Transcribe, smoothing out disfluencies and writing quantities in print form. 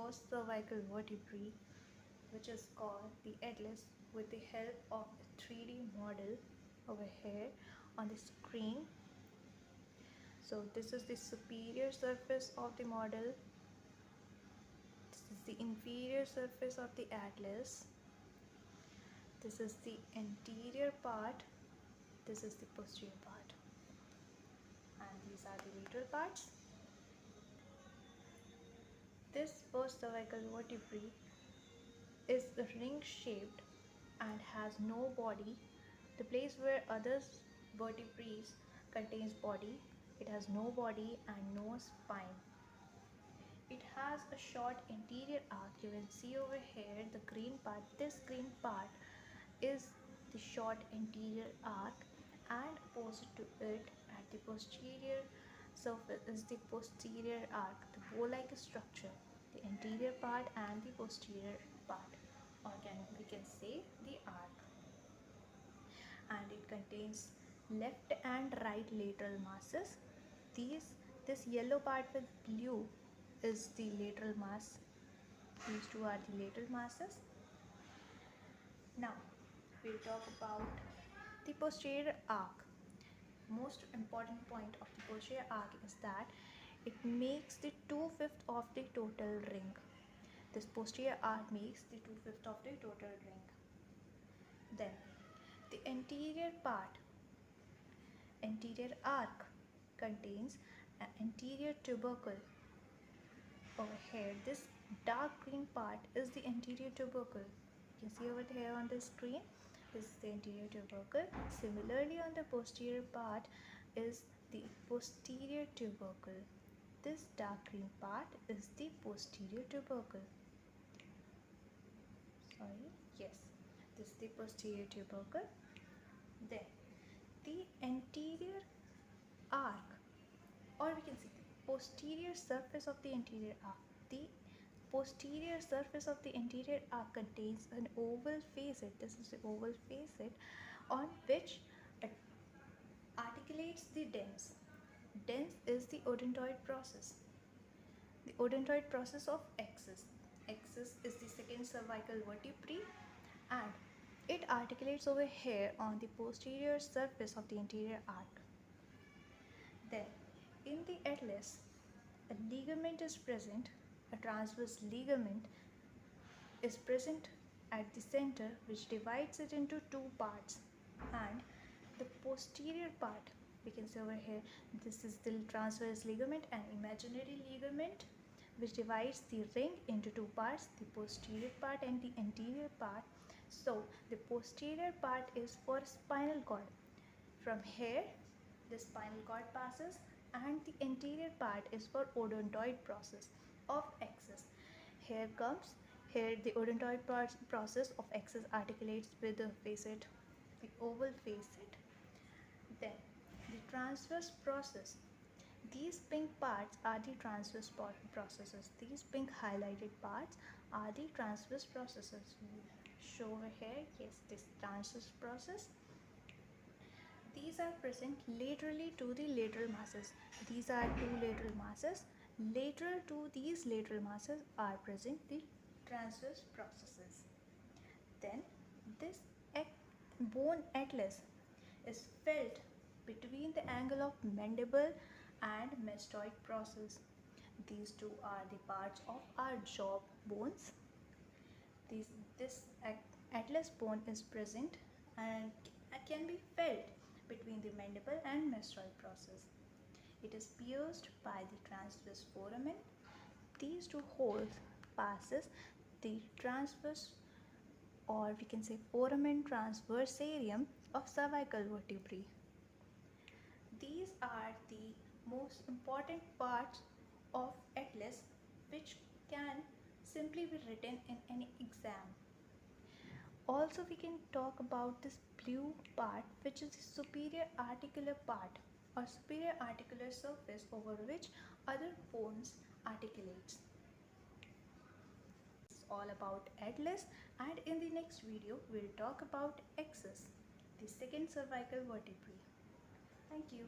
first cervical vertebrae, which is called the atlas, with the help of a 3D model over here on the screen. So this is the superior surface of the model, this is the inferior surface of the atlas, this is the anterior part, this is the posterior part, and these are the lateral parts. This first cervical vertebrae is ring shaped and has no body. The place where other vertebrae contains body, it has no body and no spine. It has a short anterior arc. You can see over here the green part. This green part is the short anterior arc, and opposite to it at the posterior surface is the posterior arc, the bow-like structure, the anterior part and the posterior part, or we can say the arc. And it contains left and right lateral masses. This yellow part with blue is the lateral mass. These two are the lateral masses. Now we'll talk about the posterior arc. Most important point of the posterior arc is that it makes the 2/5 of the total ring. This posterior arc makes the 2/5 of the total ring. Then the anterior part, anterior arc, contains an anterior tubercle. Over here, this dark green part is the anterior tubercle. You can see over here on the screen, this is the anterior tubercle. Similarly, on the posterior part is the posterior tubercle. This dark green part is the posterior tubercle. Yes, this is the posterior tubercle. Then the anterior arc, or we can see the posterior surface of the anterior arc. The posterior surface of the anterior arc contains an oval facet. This is the oval facet on which it articulates the dens. Dens is the odontoid process. The odontoid process of axis. Axis is the second cervical vertebrae, and it articulates over here on the posterior surface of the anterior arc. Then in the atlas, a ligament is present, a transverse ligament is present at the center, which divides it into two parts. And the posterior part, we can see over here, this is the transverse ligament and imaginary ligament, which divides the ring into two parts, the posterior part and the anterior part. So the posterior part is for spinal cord. From here the spinal cord passes, and the anterior part is for odontoid process of axis. Here the odontoid process of axis articulates with the facet, the oval facet. Then the transverse process. These pink parts are the transverse processes. These pink highlighted parts are the transverse processes. Show over here, yes, this transverse process. These are present laterally to the lateral masses. These are two lateral masses. Lateral to these lateral masses are present the transverse processes. Then this bone atlas is felt between the angle of mandible and mastoid process. These two are the parts of our jaw bones. This atlas bone is present and can be felt between the mandible and mastoid process. It is pierced by the transverse foramen. These two holes passes the transverse, or we can say foramen transversarium of cervical vertebrae. These are the most important parts of atlas which can simply be written in any exam. Also, we can talk about this blue part, which is the superior articular part or superior articular surface over which other bones articulates. It's all about atlas, and in the next video we'll talk about axis, the second cervical vertebrae. Thank you.